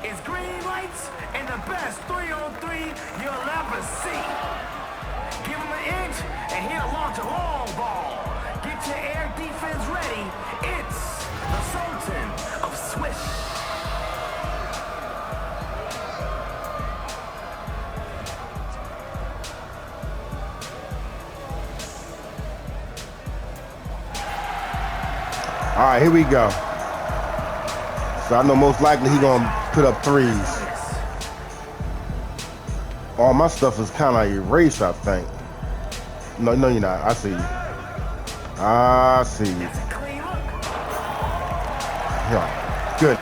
It's green lights and the best 3-on-3 you'll ever see. Give him an inch and he'll launch a long ball. Get your air defense ready. It's the Sultan of Swish. All right, here we go. So I know most likely he gonna put up threes. All my stuff is kind of erased, I think. No, you're not. I see you. I see you. Yeah, good.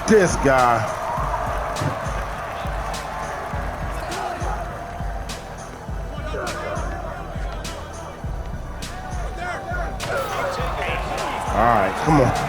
This guy. All right, come on.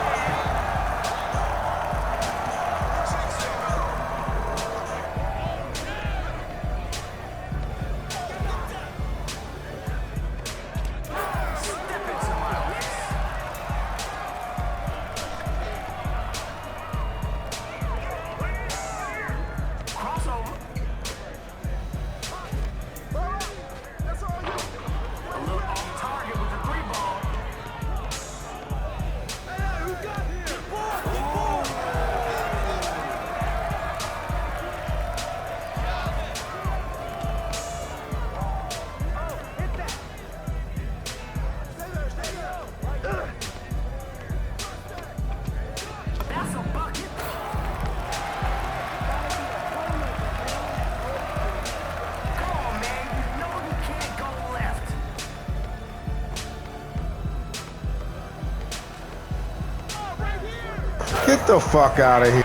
Get the fuck out of here.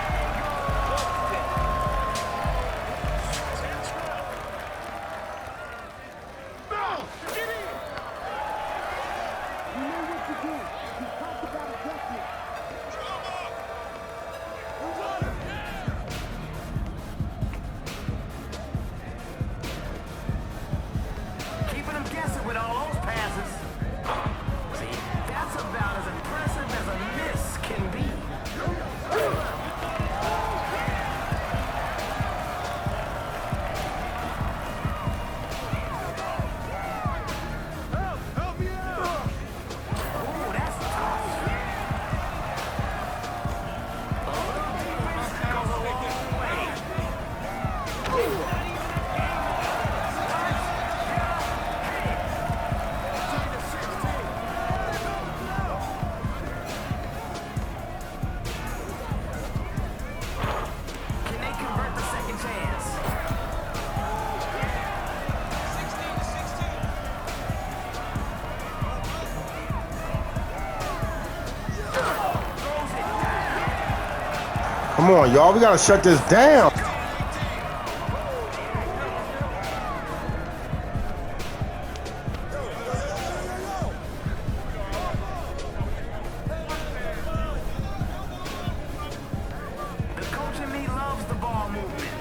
Keeping them guessing with all those passes. See, that's about as impressive as a miss can be. Come on, y'all. We gotta shut this down. The coach in me loves the ball movement.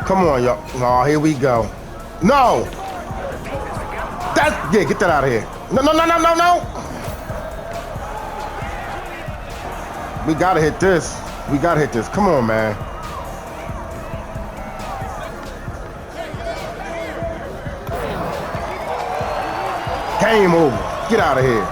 Come on, y'all. Oh, here we go. No! Yeah, get that out of here. No. We gotta hit this. Come on, man. Game over. Get out of here.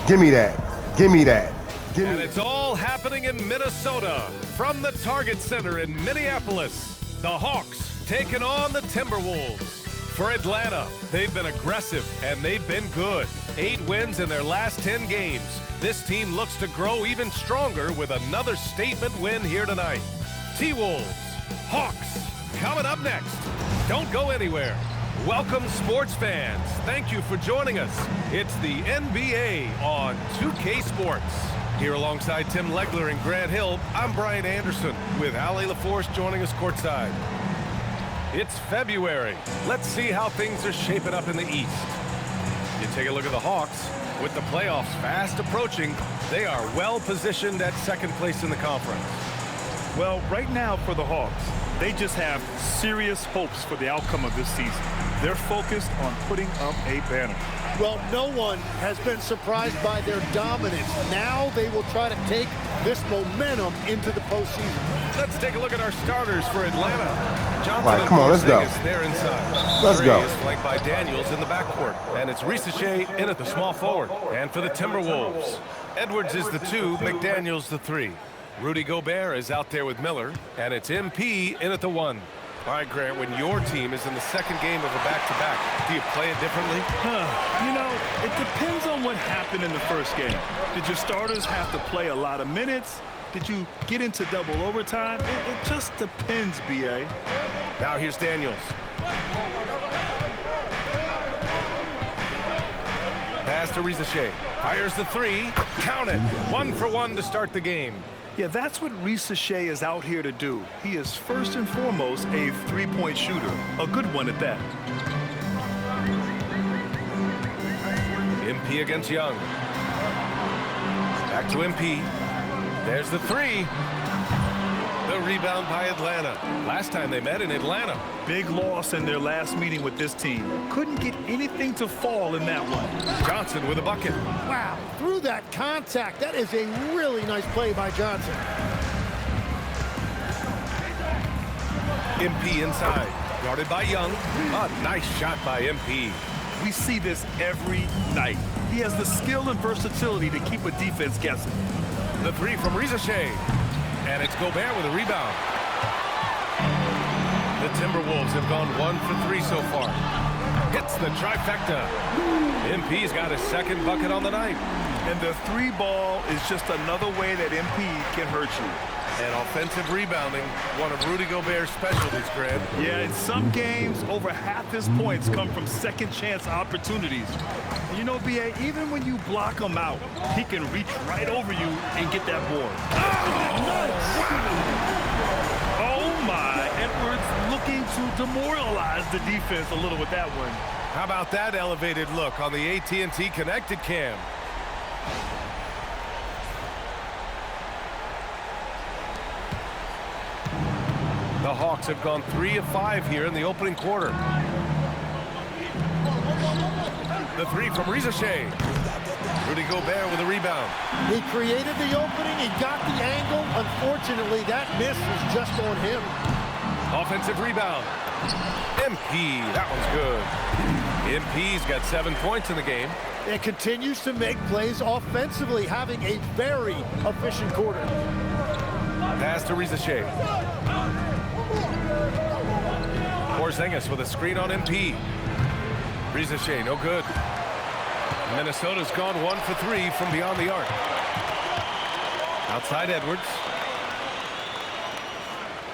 Give me that. Give me that. Give me And it's all happening in Minnesota from the Target Center in Minneapolis. The Hawks taking on the Timberwolves. For Atlanta, they've been aggressive and they've been good. 8 wins in their last 10 games. This team looks to grow even stronger with another statement win here tonight. T-Wolves, Hawks, coming up next. Don't go anywhere. Welcome, sports fans. Thank you for joining us. It's the NBA on 2K Sports. Here alongside Tim Legler and Grant Hill, I'm Brian Anderson with Allie LaForce joining us courtside. It's February. Let's see how things are shaping up in the East. You take a look at the Hawks. With the playoffs fast approaching, they are well positioned at second place in the conference. Well, right now for the Hawks, they just have serious hopes for the outcome of this season. They're focused on putting up a banner. Well, no one has been surprised by their dominance. Now they will try to take this momentum into the postseason. Let's take a look at our starters for Atlanta. Johnson Right, come on, let's go. They're inside. Let's Trey go. is flanked by Daniels in the backcourt. And it's Risacher in at the small forward. And for the Timberwolves, Edwards is the 2, McDaniels the 3. Rudy Gobert is out there with Miller. And it's MP in at the 1. All right, Grant, when your team is in the second game of a back-to-back, do you play it differently? You know, it depends on what happened in the first game. Did your starters have to play a lot of minutes? Did you get into double overtime? It just depends, B.A. Now here's Daniels. Pass to Risacher. Fires the 3. Count it. 1 for 1 to start the game. Yeah, that's what Risacher is out here to do. He is first and foremost a three-point shooter. A good one at that. MP against Young. Back to MP. There's the 3. The rebound by Atlanta. Last time they met in Atlanta. Big loss in their last meeting with this team. Couldn't get anything to fall in that one. Johnson with a bucket. Wow, through that contact, that is a really nice play by Johnson. MP inside. Guarded by Young. A nice shot by MP. We see this every night. He has the skill and versatility to keep a defense guessing. The 3 from Risacher. And it's Gobert with a rebound. The Timberwolves have gone 1 for 3 so far. Hits the trifecta. MP's got his second bucket on the night. And the 3 ball is just another way that MP can hurt you. And offensive rebounding, one of Rudy Gobert's specialties, Grant. Yeah, in some games, over half his points come from second chance opportunities. And you know, B.A., even when you block him out, he can reach right over you and get that board. Oh, my. Edwards looking to demoralize the defense a little with that one. How about that elevated look on the AT&T Connected Cam? The Hawks have gone 3 of 5 here in the opening quarter. The 3 from Risacher. Rudy Gobert with a rebound. He created the opening, he got the angle. Unfortunately, that miss was just on him. Offensive rebound. MP, that one's good. MP's got 7 points in the game. And continues to make plays offensively, having a very efficient quarter. Pass to Risacher. Porzingis with a screen on MP. Risacher, no good. Minnesota's gone 1 for 3 from beyond the arc. Outside Edwards.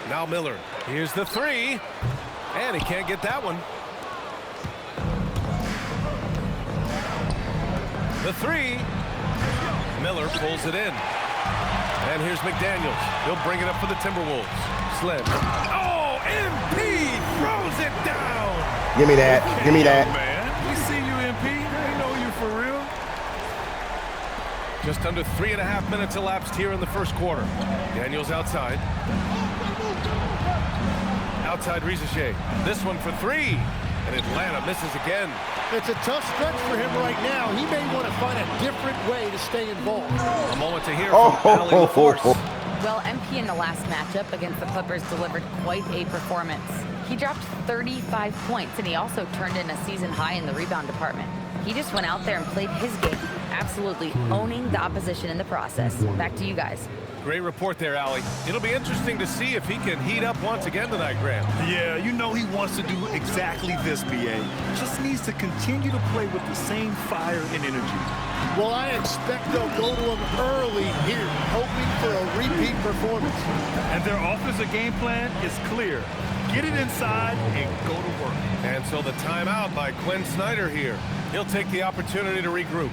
Now Miller. Here's the 3. And he can't get that one. The 3. Miller pulls it in. And here's McDaniels. He'll bring it up for the Timberwolves. Slim. Oh, MP throws it down. Give me that. Give me that. Man, we see you, MP. They know you for real. Just under 3.5 minutes elapsed here in the first quarter. Daniels outside. Outside Risacher. This one for 3. And Atlanta misses again. It's a tough stretch for him right now. He may want to find a different way to stay involved. A moment to hear from Allie LaForce. Well, MP in the last matchup against the Clippers delivered quite a performance. He dropped 35 points, and he also turned in a season high in the rebound department. He just went out there and played his game, absolutely owning the opposition in the process. Back to you guys. Great report there, Allie. It'll be interesting to see if he can heat up once again tonight, Graham. Yeah, you know he wants to do exactly this, B.A. Just needs to continue to play with the same fire and energy. Well, I expect they'll go to him early here, hoping for a repeat performance. And their offensive game plan is clear. Get it inside and go to work. And so the timeout by Quinn Snyder here. He'll take the opportunity to regroup.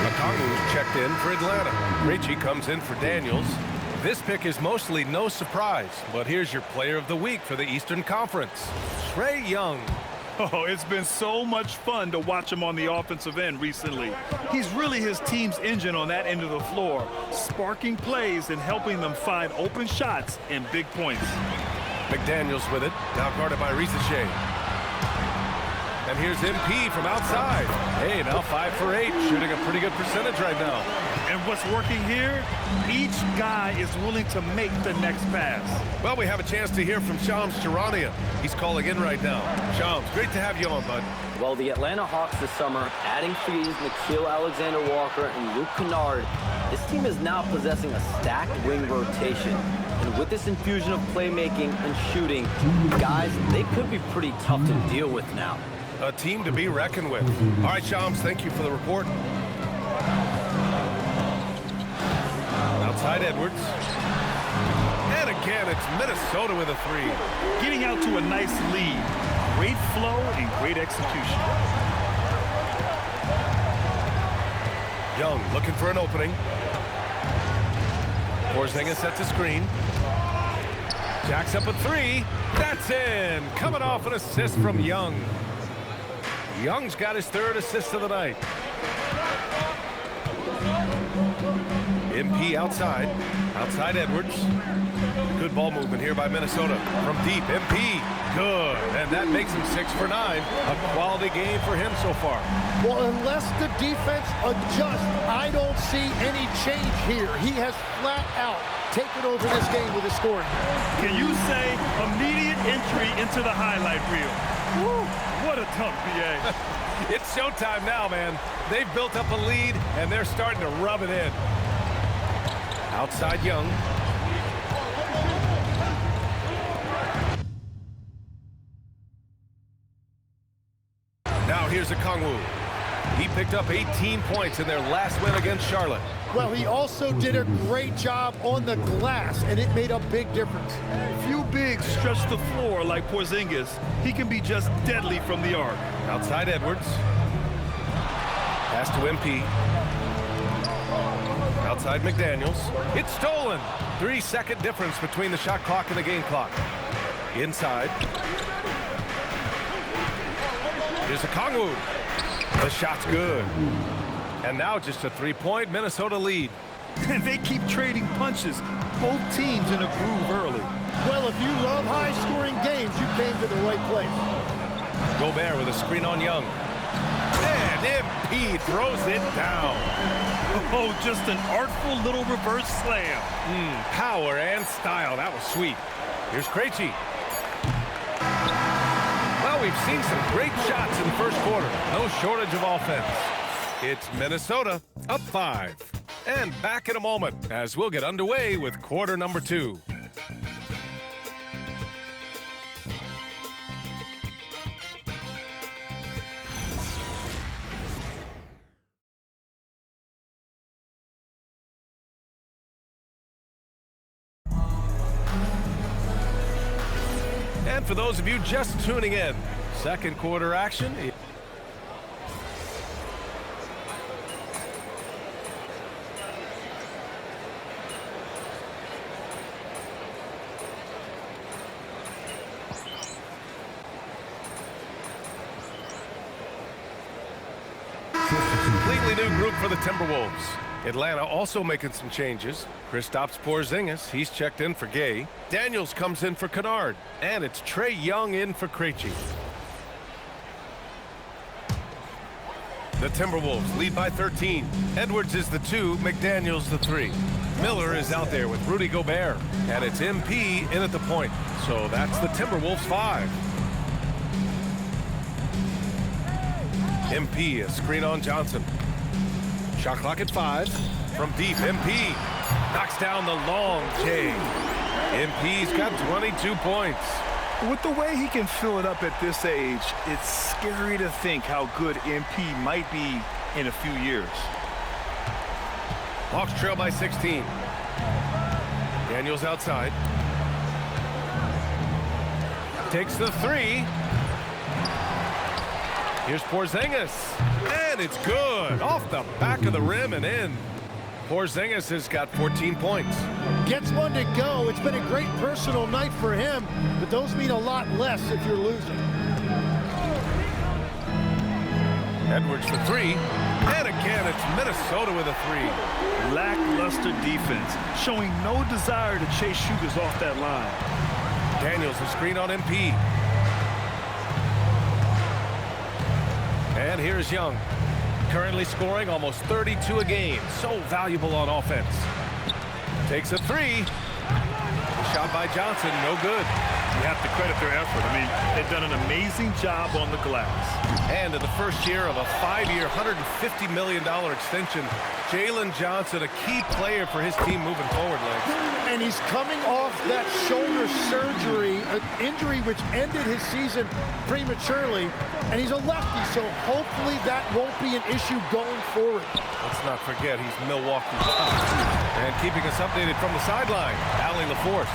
Lakongu's checked in for Atlanta. Krejci comes in for Daniels. This pick is mostly no surprise, but here's your player of the week for the Eastern Conference, Trae Young. Oh, it's been so much fun to watch him on the offensive end recently. He's really his team's engine on that end of the floor, sparking plays and helping them find open shots and big points. McDaniels with it, now guarded by Risacher. And here's MP from outside. Hey, now 5 for 8, shooting a pretty good percentage right now. And what's working here? Each guy is willing to make the next pass. Well, we have a chance to hear from Shams Charania. He's calling in right now. Shams, great to have you on, bud. Well, the Atlanta Hawks this summer, adding threes, Nickeil Alexander-Walker and Luke Kennard, this team is now possessing a stacked wing rotation. And with this infusion of playmaking and shooting, guys, they could be pretty tough to deal with now. A team to be reckoned with. All right, Shams, thank you for the report. Outside Edwards. And again, it's Minnesota with a 3. Getting out to a nice lead. Great flow and great execution. Young looking for an opening. Porzingis sets a screen. Jacks up a 3. That's in. Coming off an assist from Young. Young's got his 3rd assist of the night. MP outside. Outside Edwards. Good ball movement here by Minnesota. From deep, MP. Good. And that makes him 6 for 9. A quality game for him so far. Well, unless the defense adjusts, I don't see any change here. He has flat out taken over this game with his scoring. Can you say immediate entry into the highlight reel? Woo, what a tough BA. It's showtime now, man. They've built up a lead, and they're starting to rub it in. Outside Young. Now here's Okongwu. He picked up 18 points in their last win against Charlotte. Well, he also did a great job on the glass, and it made a big difference. Few bigs stretch the floor like Porzingis. He can be just deadly from the arc. Outside Edwards. Pass to MP. Outside McDaniels. It's stolen. 3-second difference between the shot clock and the game clock. Inside. Here's Okongwu. The shot's good. And now just a 3-point Minnesota lead. And they keep trading punches. Both teams in a groove early. Well, if you love high-scoring games, you came to the right place. Gobert with a screen on Young. And MP throws it down. Oh, just an artful little reverse slam. Power and style. That was sweet. Here's Krejci. Well, we've seen some great shots in the first quarter. No shortage of offense. It's Minnesota up 5. And back in a moment as we'll get underway with quarter number 2. And for those of you just tuning in, second quarter action. completely new group for the Timberwolves. Atlanta also making some changes. Kristaps Porzingis, he's checked in for Gay. Daniels comes in for Kennard. And it's Trae Young in for Krejci. The Timberwolves lead by 13. Edwards is the 2, McDaniels the 3. Miller is out there with Rudy Gobert. And it's MP in at the point. So that's the Timberwolves 5. MP, a screen on Johnson. Shot clock at 5. From deep, MP knocks down the long J. MP's got 22 points. With the way he can fill it up at this age, it's scary to think how good MP might be in a few years. Hawks trail by 16. Daniels outside. Takes the 3. Here's Porzingis. And it's good. Off the back of the rim and in. Porzingis has got 14 points. Gets one to go. It's been a great personal night for him, but those mean a lot less if you're losing. Edwards for 3. And again, it's Minnesota with a 3. Lackluster defense, showing no desire to chase shooters off that line. Daniels a screen on MP. And here's Young. Currently scoring almost 32 a game. So valuable on offense. Takes a 3. Shot by Johnson, no good. You have to credit their effort. I mean, they've done an amazing job on the glass. And in the first year of a 5-year, $150 million extension, Jalen Johnson, a key player for his team moving forward, Legs. And he's coming off that shoulder surgery, an injury which ended his season prematurely. And he's a lefty, so hopefully that won't be an issue going forward. Let's not forget he's Milwaukee's top. And keeping us updated from the sideline, Allie LaForce.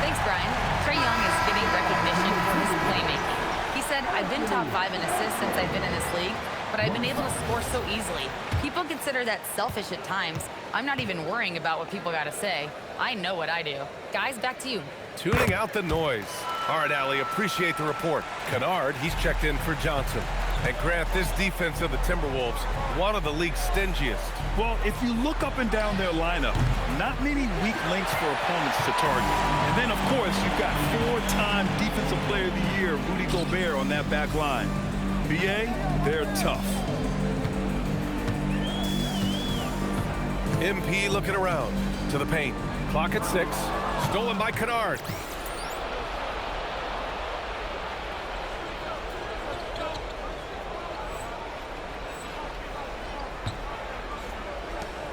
Thanks, Brian. Trae Young is getting recognition for his playmaking. He said, I've been top 5 in assists since I've been in this league, but I've been able to score so easily. People consider that selfish at times. I'm not even worrying about what people got to say. I know what I do. Guys, back to you. Tuning out the noise. All right, Allie, appreciate the report. Kennard, he's checked in for Johnson. And Grant, this defense of the Timberwolves, one of the league's stingiest. Well, if you look up and down their lineup, not many weak links for opponents to target. And then, of course, you've got 4-time Defensive Player of the Year, Rudy Gobert, on that back line. BA, they're tough. MP looking around to the paint. Clock at 6. Stolen by Kennard.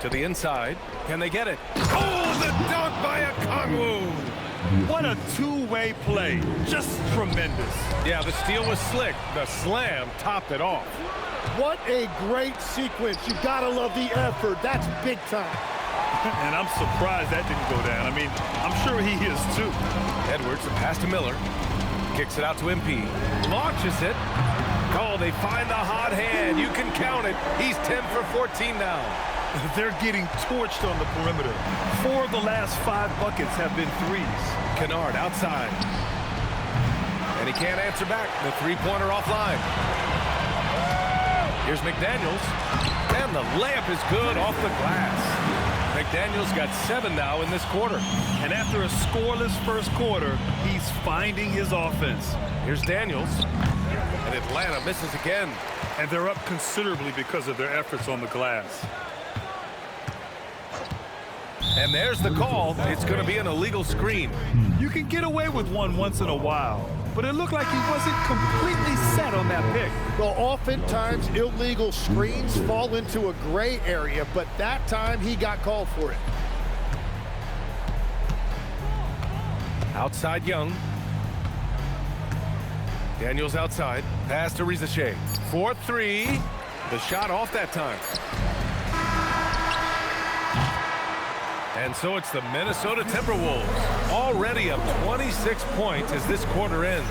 To the inside. Can they get it? Oh, the dunk by Okongwu. What a two-way play. Just tremendous. Yeah, the steal was slick. The slam topped it off. What a great sequence. You gotta love the effort. That's big time. And I'm surprised that didn't go down. I mean, I'm sure he is too. Edwards, the pass to Miller. Kicks it out to MP. Launches it. Oh, they find the hot hand. You can count it. He's 10 for 14 now. They're getting torched on the perimeter. 4 of the last 5 buckets have been threes. Kennard outside. And he can't answer back. The three-pointer offline. Here's McDaniels. And the layup is good off the glass. McDaniels got 7 now in this quarter. And after a scoreless first quarter, he's finding his offense. Here's Daniels. And Atlanta misses again. And they're up considerably because of their efforts on the glass. And there's the call. It's going to be an illegal screen. You can get away with one once in a while, but it looked like he wasn't completely set on that pick. Well, oftentimes illegal screens fall into a gray area, but that time he got called for it. Outside Young. Daniels outside. Pass to Rizachet. 4-3. The shot off that time. And so it's the Minnesota Timberwolves, already up 26 points as this quarter ends.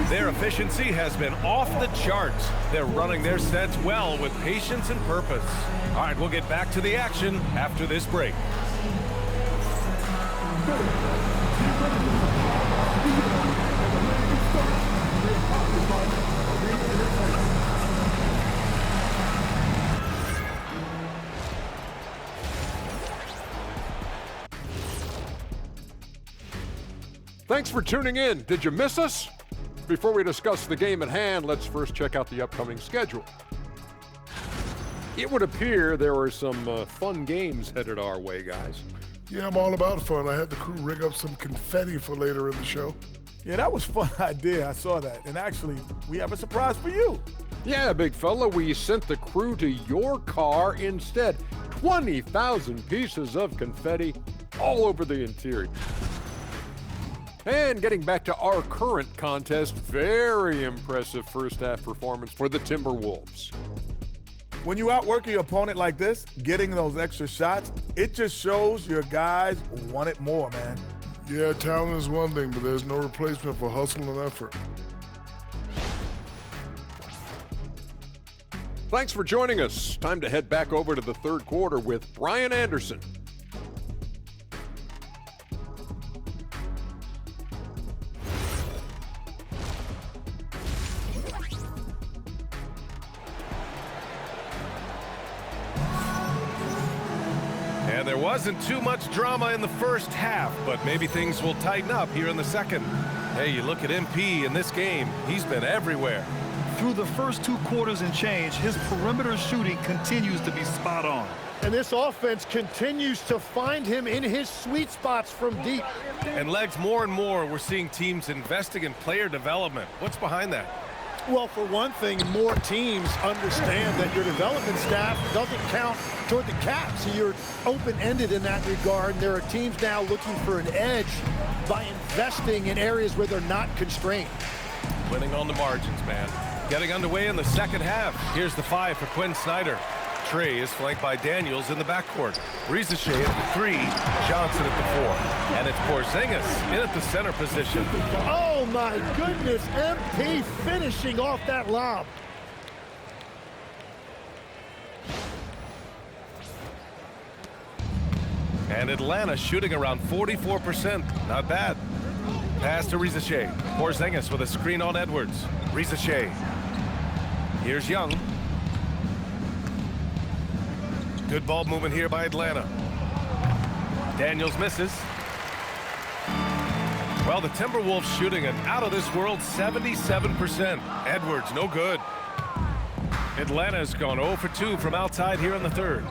Their efficiency has been off the charts. They're running their sets well with patience and purpose. All right, we'll get back to the action after this break. Thanks for tuning in. Did you miss us? Before we discuss the game at hand, let's first check out the upcoming schedule. It would appear there are some fun games headed our way, guys. Yeah, I'm all about fun. I had the crew rig up some confetti for later in the show. Yeah, that was a fun idea. I saw that. And actually, we have a surprise for you. Yeah, big fella, we sent the crew to your car instead. 20,000 pieces of confetti all over the interior. And getting back to our current contest, very impressive first half performance for the Timberwolves. When you outwork your opponent like this, getting those extra shots, it just shows your guys want it more, man. Yeah, talent is one thing, but there's no replacement for hustle and effort. Thanks for joining us. Time to head back over to the third quarter with Brian Anderson. And there wasn't too much drama in the first half, but maybe things will tighten up here in the second. Hey, you look at MP in this game, he's been everywhere. Through the first 2 quarters and change, his perimeter shooting continues to be spot on. And this offense continues to find him in his sweet spots from deep. And Legs, more and more, we're seeing teams investing in player development. What's behind that? Well, for one thing, more teams understand that your development staff doesn't count toward the cap. So you're open-ended in that regard. There are teams now looking for an edge by investing in areas where they're not constrained. Winning on the margins, man. Getting underway in the second half. Here's the 5 for Quinn Snyder. Trey is flanked by Daniels in the backcourt. Risacher at the 3, Johnson at the 4. And it's Porzingis in at the center position. Oh my goodness, MP finishing off that lob. And Atlanta shooting around 44%. Not bad. Pass to Risacher. Porzingis with a screen on Edwards. Risacher. Here's Young. Good ball movement here by Atlanta. Daniels misses. Well, the Timberwolves shooting an out-of-this-world 77%. Edwards, no good. Atlanta's gone 0 for 2 from outside here in the third.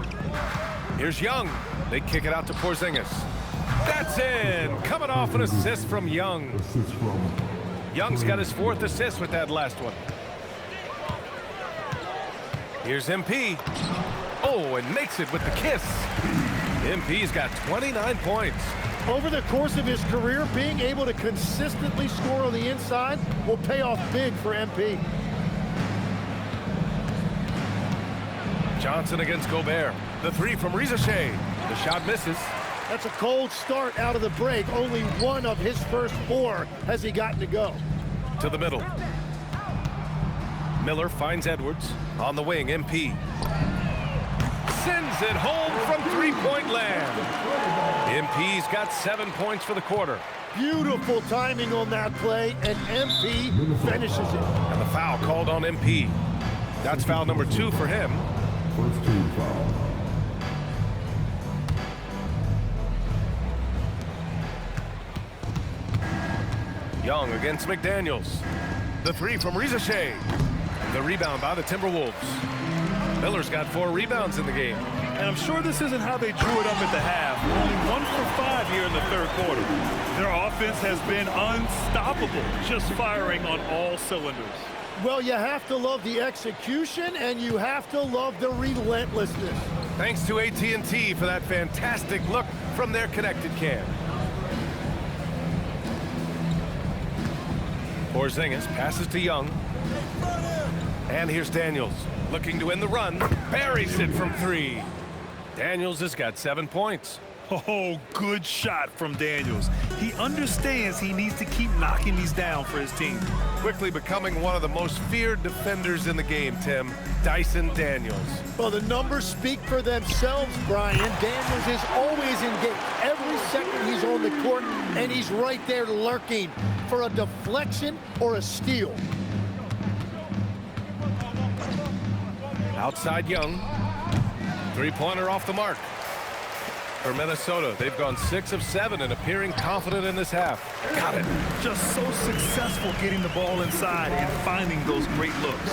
Here's Young. They kick it out to Porzingis. That's in! Coming off an assist from Young. Young's got his 4th assist with that last one. Here's MP. Oh, and makes it with the kiss. MP's got 29 points. Over the course of his career, being able to consistently score on the inside will pay off big for MP. Johnson against Gobert. The 3 from Risacher. The shot misses. That's a cold start out of the break. Only one of his first 4 has he gotten to go. To the middle. Miller finds Edwards. On the wing, MP. Sends it home from three-point land. MP's got 7 points for the quarter. Beautiful timing on that play, and MP finishes it. And the foul called on MP. That's foul number 2 for him. First team foul. Young against McDaniels. The 3 from Risacher. The rebound by the Timberwolves. Miller's got 4 rebounds in the game. And I'm sure this isn't how they drew it up at the half. Only 1 for 5 here in the third quarter. Their offense has been unstoppable, just firing on all cylinders. Well, you have to love the execution, and you have to love the relentlessness. Thanks to AT&T for that fantastic look from their connected cam. Porzingis passes to Young. And here's Daniels, looking to end the run. Buries it from 3. Daniels has got 7 points. Oh, good shot from Daniels. He understands he needs to keep knocking these down for his team. Quickly becoming one of the most feared defenders in the game, Tim. Dyson Daniels. Well, the numbers speak for themselves, Brian. Daniels is always engaged. Every second he's on the court, and he's right there lurking for a deflection or a steal. Outside Young. Three-pointer off the mark. For Minnesota, they've gone 6 of 7 and appearing confident in this half. Got it. Just so successful getting the ball inside and finding those great looks.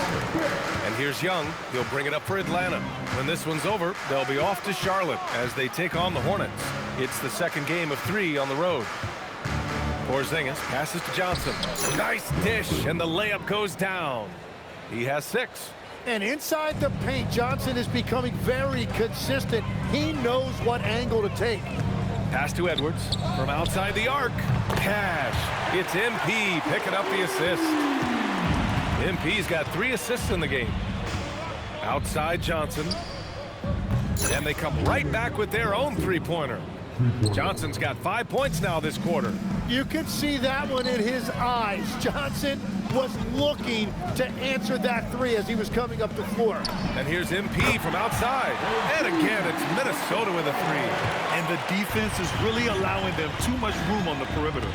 And here's Young. He'll bring it up for Atlanta. When this one's over, they'll be off to Charlotte as they take on the Hornets. It's the second game of 3 on the road. Porzingis passes to Johnson. Nice dish, and the layup goes down. He has 6. And inside the paint, Johnson is becoming very consistent. He knows what angle to take. Pass to Edwards from outside the arc. Cash. It's MP picking up the assist. MP's got 3 assists in the game. Outside Johnson. And they come right back with their own three-pointer. Johnson's got 5 points now this quarter. You can see that one in his eyes. Johnson was looking to answer that 3 as he was coming up the floor. And here's MP from outside. And again, it's Minnesota with a 3. And the defense is really allowing them too much room on the perimeter.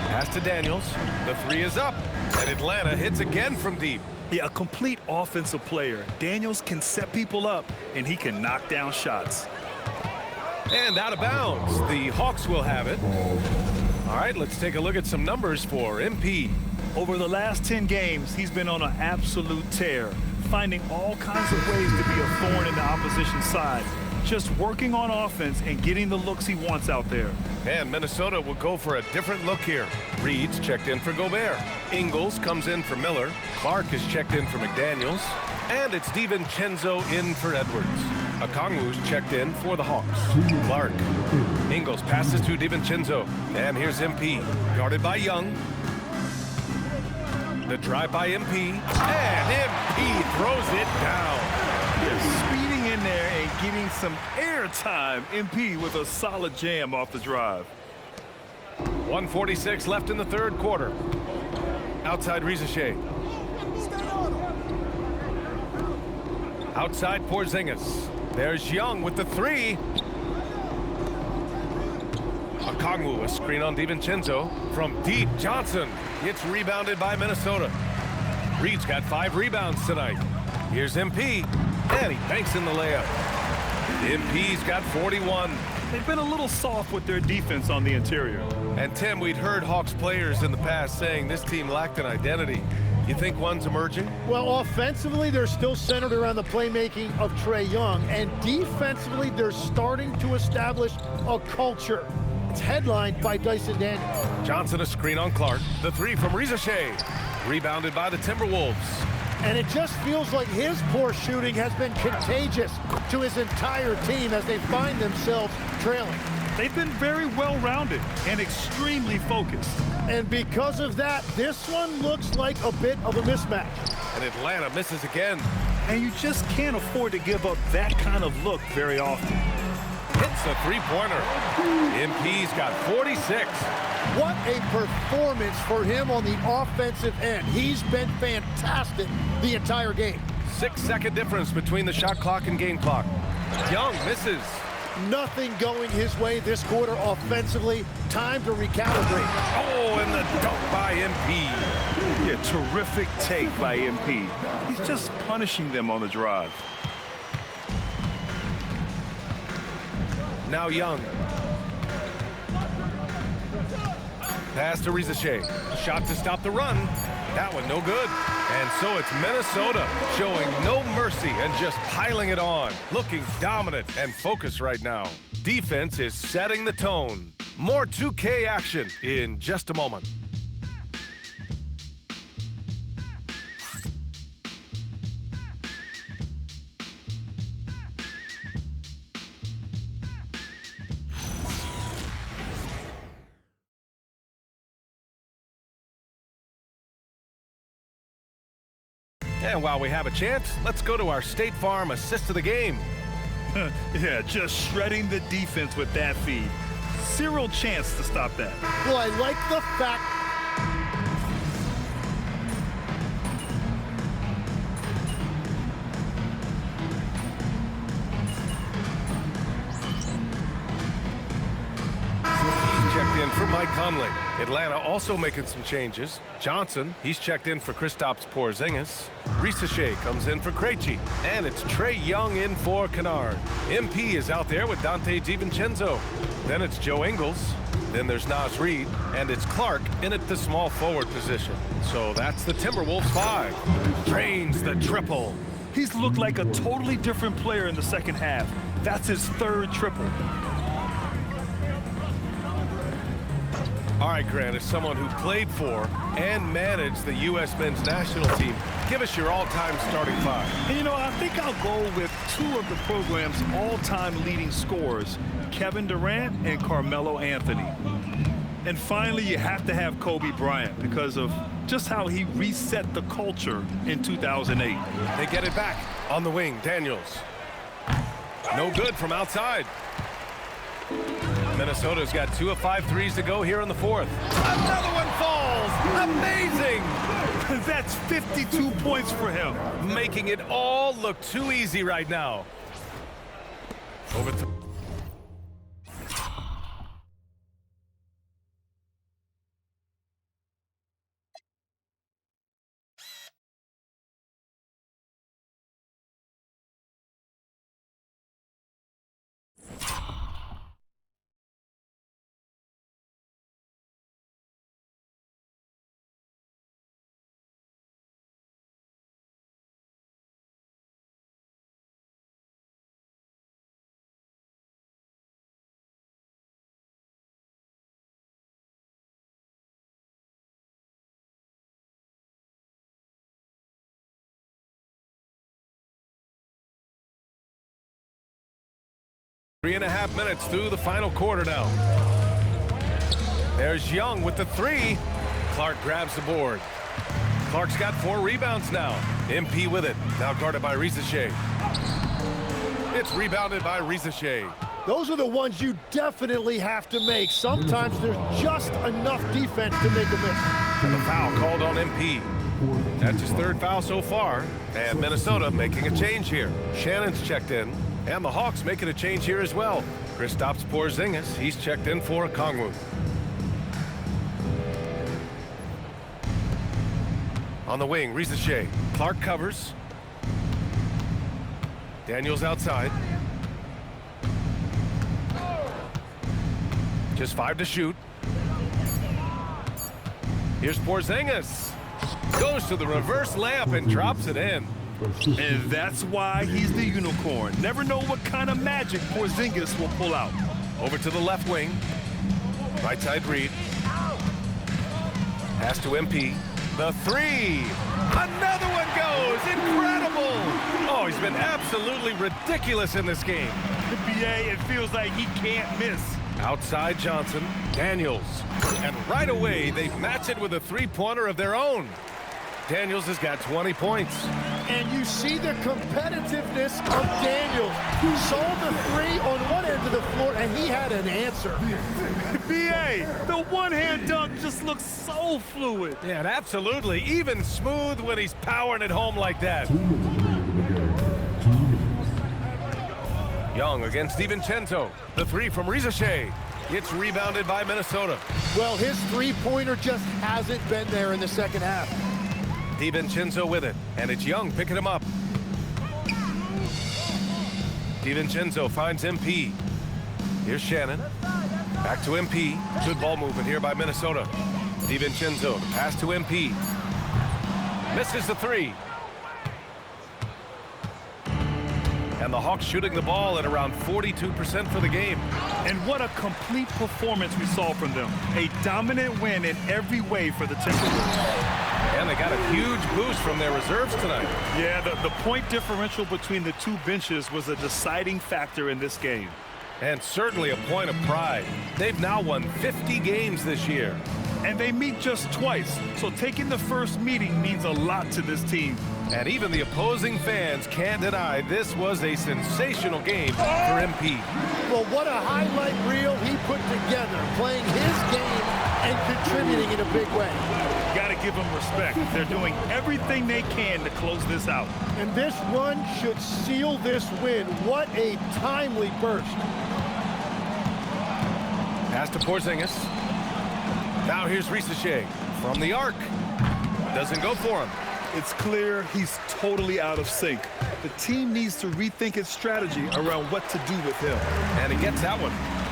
Pass to Daniels. The 3 is up. And Atlanta hits again from deep. Yeah, a complete offensive player. Daniels can set people up, and he can knock down shots. And out of bounds. The Hawks will have it. All right, let's take a look at some numbers for MP. Over the last 10 games, he's been on an absolute tear, finding all kinds of ways to be a thorn in the opposition's side, just working on offense and getting the looks he wants out there. And Minnesota will go for a different look here. Reed's checked in for Gobert. Ingles comes in for Miller. Clark is checked in for McDaniels. And it's DiVincenzo in for Edwards. Okongwu's checked in for the Hawks. Clark. Ingles passes to DiVincenzo. And here's MP. Guarded by Young. The drive by MP. And MP throws it down. Yeah, speeding in there and getting some air time. MP with a solid jam off the drive. 1:46 left in the third quarter. Outside Reza Shea. Outside Porzingis. There's Young with the 3. Okongwu, a screen on DiVincenzo. From deep, Johnson. It's rebounded by Minnesota. Reed's got 5 rebounds tonight. Here's MP. And he banks in the layup. MP's got 41. They've been a little soft with their defense on the interior. And Tim, we'd heard Hawks players in the past saying this team lacked an identity. You think one's emerging? Well, offensively, they're still centered around the playmaking of Trae Young. And defensively, they're starting to establish a culture. It's headlined by Dyson Daniels. Johnson a screen on Clark. The 3 from Reza Shea. Rebounded by the Timberwolves. And it just feels like his poor shooting has been contagious to his entire team as they find themselves trailing. They've been very well-rounded and extremely focused. And because of that, this one looks like a bit of a mismatch. And Atlanta misses again. And you just can't afford to give up that kind of look very often. Hits a 3-pointer. MP's got 46. What a performance for him on the offensive end. He's been fantastic the entire game. 6-second difference between the shot clock and game clock. Young misses. Nothing going his way this quarter offensively. Time to recalibrate. Oh, and the dunk by MP. Yeah, terrific take by MP. He's just punishing them on the drive. Now Young. Pass to Reza Shea. Shot to stop the run. That one no good. And so it's Minnesota showing no mercy and just piling it on. Looking dominant and focused right now. Defense is setting the tone. More 2K action in just a moment. And while we have a chance, let's go to our State Farm assist of the game. Yeah, just shredding the defense with that feed. Zero chance to stop that. Well, I like the fact He's checked in for Mike. Mike Conley. Atlanta also making some changes. Johnson, he's checked in for Kristaps Porzingis. Risacher comes in for Krejci. And it's Trae Young in for Kennard. MP is out there with Dante DiVincenzo. Then it's Joe Ingles. Then there's Naz Reid. And it's Clark in at the small forward position. So that's the Timberwolves 5. Drains the triple. He's looked like a totally different player in the second half. That's his third triple. All right, Grant, as someone who played for and managed the U.S. men's national team, give us your all-time starting 5. And you know, I think I'll go with 2 of the program's all-time leading scorers, Kevin Durant and Carmelo Anthony. And finally, you have to have Kobe Bryant because of just how he reset the culture in 2008. They get it back on the wing. Daniels. No good from outside. Minnesota's got 2 of 5 threes to go here in the 4th. Another one falls. Amazing. That's 52 points for him. Making it all look too easy right now. Over to... Three and a half minutes through the final quarter now. There's Young with the 3. Clark grabs the board. Clark's got 4 rebounds now. MP with it. Now guarded by Risacher. It's rebounded by Risacher. Those are the ones you definitely have to make. Sometimes there's just enough defense to make a miss. And the foul called on MP. That's his 3rd foul so far. And Minnesota making a change here. Shannon's checked in. And the Hawks making a change here as well. Kristaps Porzingis, he's checked in for Okongwu. On the wing, Risacher. Clark covers. Daniels outside. Just 5 to shoot. Here's Porzingis. Goes to the reverse layup and drops it in. And that's why he's the unicorn. Never know what kind of magic Porzingis will pull out. Over to the left wing. Right side Reid. Pass to MP. The 3. Another one goes. Incredible. Oh, he's been absolutely ridiculous in this game. The BA, it feels like he can't miss. Outside Johnson. Daniels. And right away, they match it with a 3-pointer of their own. Daniels has got 20 points. And you see the competitiveness of Daniels. You saw the 3 on one end of the floor, and he had an answer. BA, the one-hand dunk just looks so fluid. Yeah, and absolutely. Even smooth when he's powering it home like that. Young against DiVincenzo. The 3 from Risacher. It's rebounded by Minnesota. Well, his 3-pointer just hasn't been there in the second half. DiVincenzo with it, and it's Young picking him up. DiVincenzo finds MP. Here's Shannon. Back to MP. Good ball movement here by Minnesota. DiVincenzo, pass to MP. Misses the 3. And the Hawks shooting the ball at around 42% for the game. And what a complete performance we saw from them. A dominant win in every way for the Timberwolves. And they got a huge boost from their reserves tonight. Yeah, the point differential between the 2 benches was a deciding factor in this game. And certainly a point of pride. They've now won 50 games this year. And they meet just twice, so taking the first meeting means a lot to this team. And even the opposing fans can't deny this was a sensational game for MP. Well, what a highlight reel he put together, playing his game and contributing in a big way. Got to give them respect. They're doing everything they can to close this out. And this run should seal this win. What a timely burst. Pass to Porzingis. Now here's Risacher from the arc. Doesn't go for him. It's clear he's totally out of sync. The team needs to rethink its strategy around what to do with him. And he gets that one.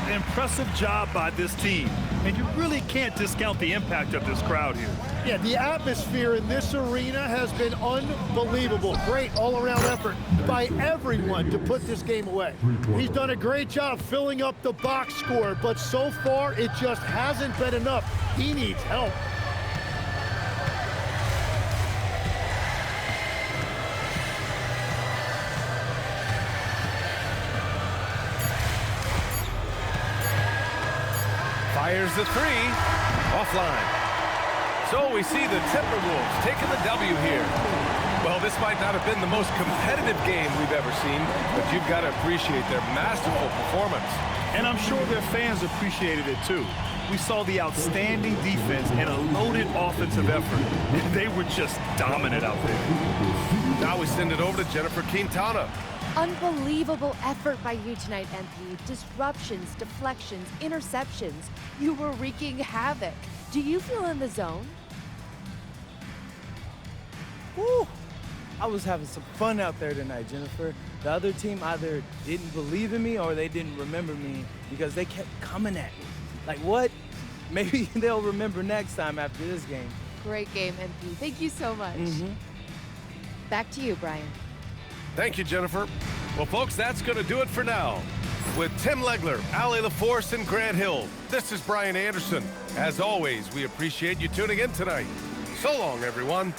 An impressive job by this team. And you really can't discount the impact of this crowd here. Yeah, the atmosphere in this arena has been unbelievable. Great all-around effort by everyone to put this game away. He's done a great job filling up the box score, but so far it just hasn't been enough. He needs help. Fires the three. Offline. So we see the Timberwolves taking the W here. Well, this might not have been the most competitive game we've ever seen, but you've got to appreciate their masterful performance. And I'm sure their fans appreciated it too. We saw the outstanding defense and a loaded offensive effort. They were just dominant out there. Now we send it over to Jennifer Quintana. Unbelievable effort by you tonight, MP. Disruptions, deflections, interceptions. You were wreaking havoc. Do you feel in the zone? Woo! I was having some fun out there tonight, Jennifer. The other team either didn't believe in me or they didn't remember me because they kept coming at me. Like, what? Maybe they'll remember next time after this game. Great game, MP. Thank you so much. Back to you, Brian. Thank you, Jennifer. Well, folks, that's going to do it for now. With Tim Legler, Allie LaForce, and Grant Hill, this is Brian Anderson. As always, we appreciate you tuning in tonight. So long, everyone.